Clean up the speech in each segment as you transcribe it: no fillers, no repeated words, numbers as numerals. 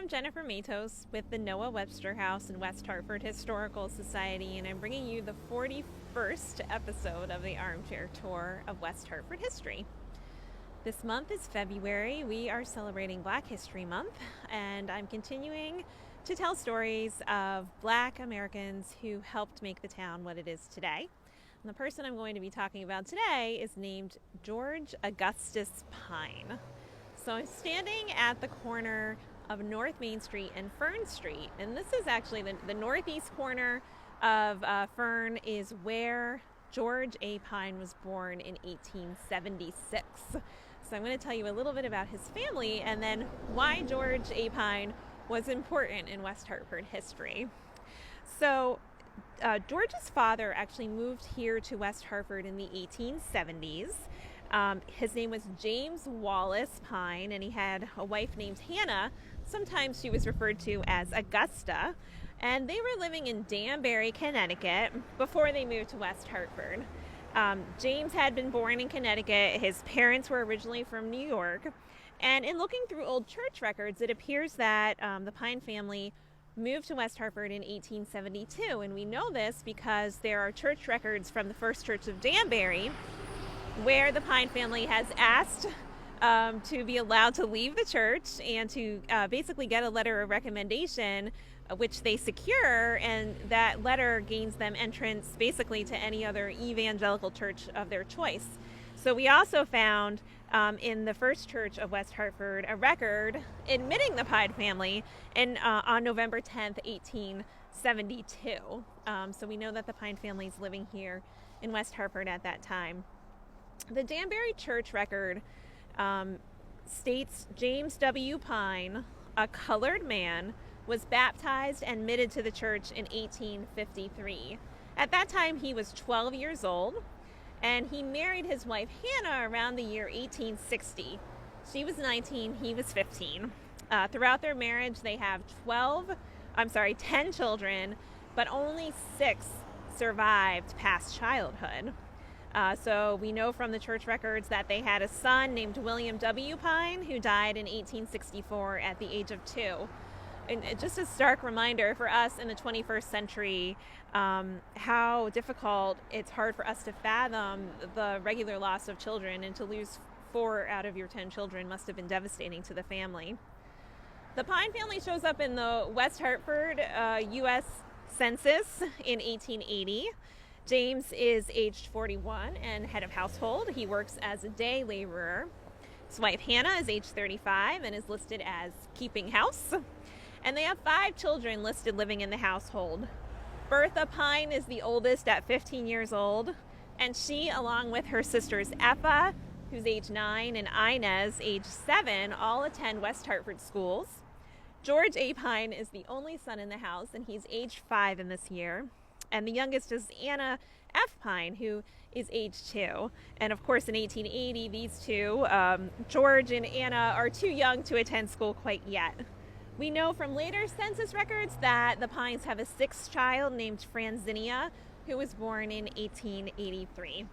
I'm Jennifer Matos with the Noah Webster House in West Hartford Historical Society, and I'm bringing you the 41st episode of the Armchair Tour of West Hartford history. This month is February. We are celebrating Black History Month, and I'm continuing to tell stories of Black Americans who helped make the town what it is today. And the person I'm going to be talking about today is named George Augustus Pine. So I'm standing at the corner of North Main Street and Fern Street, and this is actually the northeast corner of Fern is where George A. Pine was born in 1876. So I'm going to tell you a little bit about his family and then why George A. Pine was important in West Hartford history. So George's father actually moved here to West Hartford in the 1870s. His name was James Wallace Pine, and he had a wife named Hannah. Sometimes she was referred to as Augusta, and they were living in Danbury, Connecticut before they moved to West Hartford. James had been born in Connecticut. His parents were originally from New York, and in looking through old church records, it appears that the Pine family moved to West Hartford in 1872, and we know this because there are church records from the First Church of Danbury where the Pine family has asked to be allowed to leave the church and to basically get a letter of recommendation, which they secure, and that letter gains them entrance basically to any other evangelical church of their choice. So we also found in the First Church of West Hartford a record admitting the Pine family on November 10th, 1872. So we know that the Pine family is living here in West Hartford at that time. The Danbury church record states James W. Pine, a colored man, was baptized and admitted to the church in 1853. At that time, he was 12 years old, and he married his wife Hannah around the year 1860. She was 19, he was 15. Throughout their marriage, they have 10 children, but only 6 survived past childhood. So we know from the church records that they had a son named William W. Pine who died in 1864 at the age of 2. And just a stark reminder for us in the 21st century how difficult it's hard for us to fathom the regular loss of children, and to lose 4 out of your 10 children must have been devastating to the family. The Pine family shows up in the West Hartford U.S. Census in 1880. James is aged 41 and head of household. He works as a day laborer. His wife Hannah is age 35 and is listed as keeping house. And they have 5 children listed living in the household. Bertha Pine is the oldest at 15 years old, and she, along with her sisters Effa, who's age 9, and Inez, age 7, all attend West Hartford schools. George A. Pine is the only son in the house, and he's age 5 in this year. And the youngest is Anna F. Pine, who is age 2. And of course, in 1880, these two, George and Anna, are too young to attend school quite yet. We know from later census records that the Pines have a 6th child named Franzinia, who was born in 1883.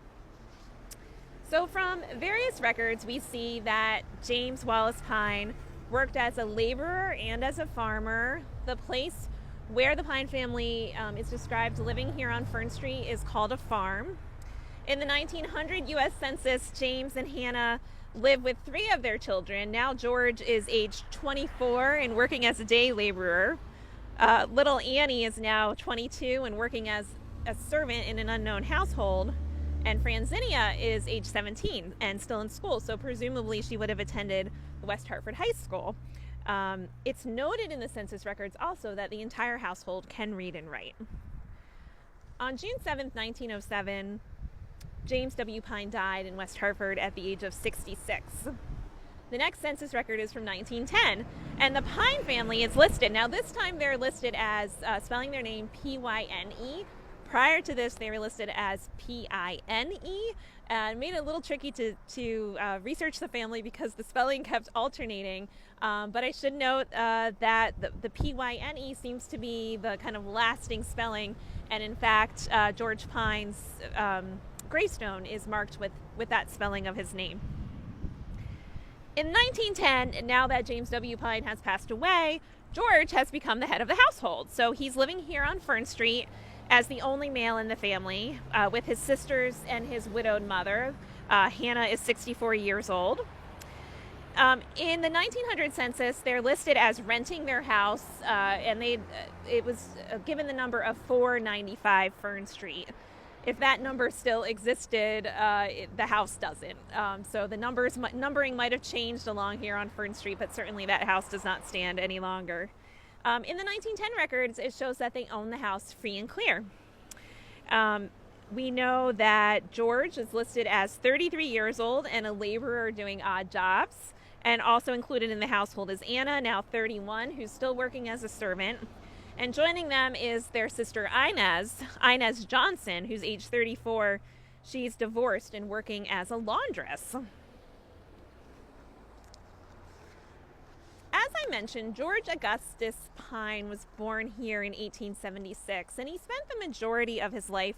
So from various records, we see that James Wallace Pine worked as a laborer and as a farmer. The place where the Pine family is described living here on Fern Street is called a farm. In the 1900 U.S. Census, James and Hannah live with 3 of their children. Now George is age 24 and working as a day laborer. Little Annie is now 22 and working as a servant in an unknown household. And Franzinia is age 17 and still in school, so presumably she would have attended West Hartford High School. It's noted in the census records also that the entire household can read and write. On June 7th, 1907, James W. Pine died in West Hartford at the age of 66. The next census record is from 1910, and the Pine family is listed. Now this time they're listed as spelling their name Pyne. Prior to this, they were listed as Pine. And made it a little tricky to research the family because the spelling kept alternating. But I should note that the Pyne seems to be the kind of lasting spelling. And in fact, George Pine's gravestone is marked with that spelling of his name. In 1910, now that James W. Pine has passed away, George has become the head of the household. So he's living here on Fern Street as the only male in the family, with his sisters and his widowed mother. Hannah is 64 years old. In the 1900 census, they're listed as renting their house, and it was given the number of 495 Fern Street. If that number still existed, the house doesn't. So the numbering might have changed along here on Fern Street, but certainly that house does not stand any longer. In the 1910 records, it shows that they own the house free and clear. We know that George is listed as 33 years old and a laborer doing odd jobs. And also included in the household is Anna, now 31, who's still working as a servant. And joining them is their sister Inez Johnson, who's age 34. She's divorced and working as a laundress. As I mentioned, George Augustus Pine was born here in 1876, and he spent the majority of his life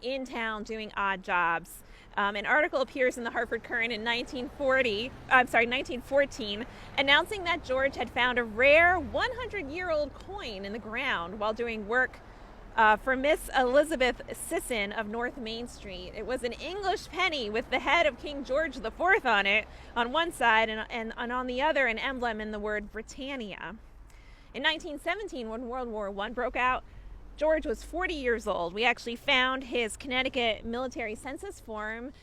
in town doing odd jobs. An article appears in the Hartford Courant in 1914, announcing that George had found a rare 100-year-old coin in the ground while doing work for Miss Elizabeth Sisson of North Main Street. It was an English penny with the head of King George IV on it on one side, and on the other an emblem in the word Britannia. In 1917, when World War I broke out, George was 40 years old. We actually found his Connecticut military census form,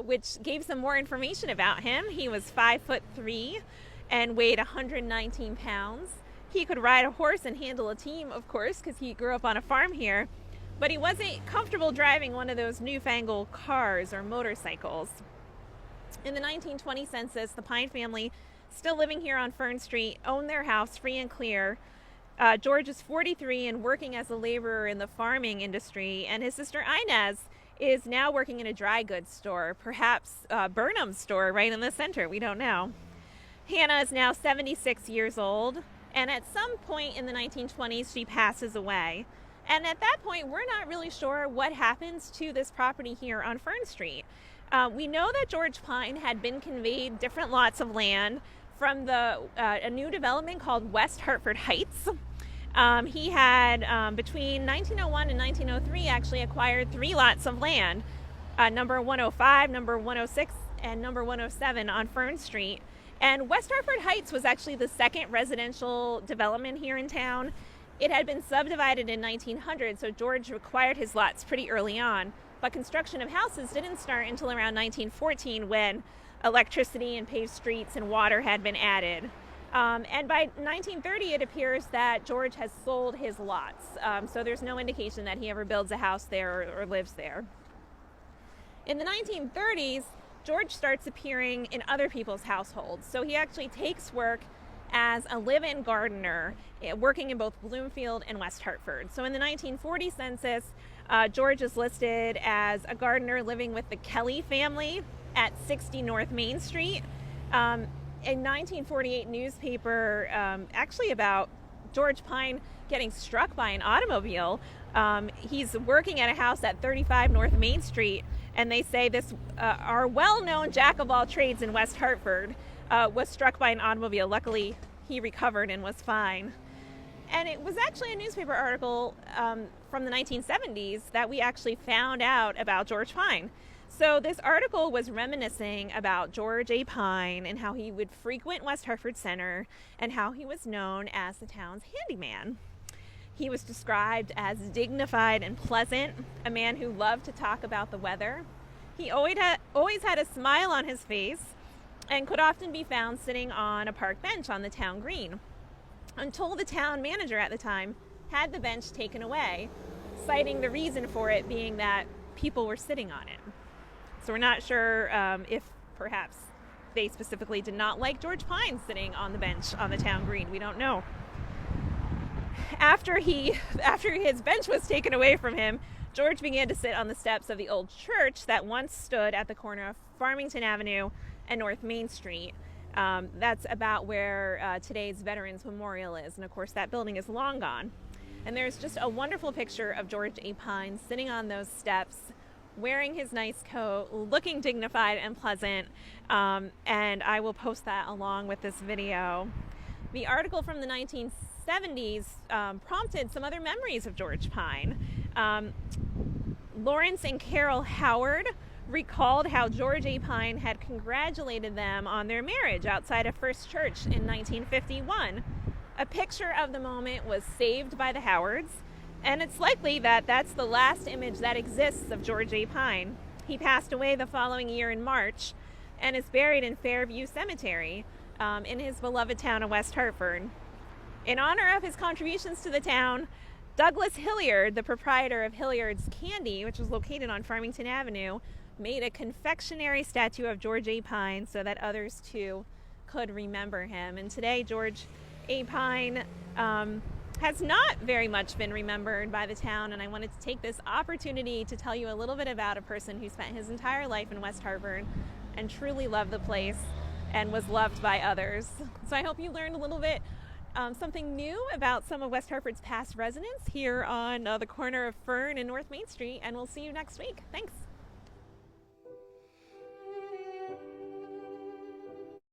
which gave some more information about him. He was 5'3" and weighed 119 pounds. He could ride a horse and handle a team, of course, because he grew up on a farm here, but he wasn't comfortable driving one of those newfangled cars or motorcycles. In the 1920 census, the Pyne family, still living here on Fern Street, owned their house free and clear. George is 43 and working as a laborer in the farming industry, and his sister Inez is now working in a dry goods store, perhaps Burnham's store right in the center. We don't know. Hannah is now 76 years old, and at some point in the 1920s, she passes away. And at that point, we're not really sure what happens to this property here on Fern Street. We know that George Pine had been conveyed different lots of land from a new development called West Hartford Heights. He had, between 1901 and 1903, actually acquired 3 lots of land, number 105, number 106, and number 107 on Fern Street. And West Hartford Heights was actually the second residential development here in town. It had been subdivided in 1900, so George acquired his lots pretty early on. But construction of houses didn't start until around 1914, when electricity and paved streets and water had been added. And by 1930, it appears that George has sold his lots. So there's no indication that he ever builds a house there or lives there. In the 1930s, George starts appearing in other people's households. So he actually takes work as a live-in gardener, working in both Bloomfield and West Hartford. So in the 1940 census, George is listed as a gardener living with the Kelly family at 60 North Main Street. A 1948 newspaper, actually about George Pine getting struck by an automobile. He's working at a house at 35 North Main Street, and they say this, our well-known jack of all trades in West Hartford was struck by an automobile. Luckily, he recovered and was fine. And it was actually a newspaper article from the 1970s that we actually found out about George Pine. So this article was reminiscing about George A. Pine and how he would frequent West Hartford Center and how he was known as the town's handyman. He was described as dignified and pleasant, a man who loved to talk about the weather. He always had a smile on his face and could often be found sitting on a park bench on the town green, until the town manager at the time had the bench taken away, citing the reason for it being that people were sitting on it. So we're not sure if perhaps they specifically did not like George Pine sitting on the bench on the town green. We don't know. After his bench was taken away from him, George began to sit on the steps of the old church that once stood at the corner of Farmington Avenue and North Main Street. That's about where today's Veterans Memorial is. And of course, that building is long gone. And there's just a wonderful picture of George A. Pine sitting on those steps, wearing his nice coat, looking dignified and pleasant, and I will post that along with this video. The article from the 1970s 70s prompted some other memories of George Pine. Lawrence and Carol Howard recalled how George A. Pine had congratulated them on their marriage outside of First Church in 1951. A picture of the moment was saved by the Howards, and it's likely that that's the last image that exists of George A. Pine. He passed away the following year in March and is buried in Fairview Cemetery in his beloved town of West Hartford. In honor of his contributions to the town, Douglas Hilliard, the proprietor of Hilliard's Candy, which was located on Farmington Avenue, made a confectionery statue of George A. Pine so that others too could remember him. And today, George A. Pine has not very much been remembered by the town, and I wanted to take this opportunity to tell you a little bit about a person who spent his entire life in West Hartford and truly loved the place and was loved by others. So I hope you learned a little bit something new about some of West Hartford's past residents here on the corner of Fern and North Main Street, and we'll see you next week. Thanks.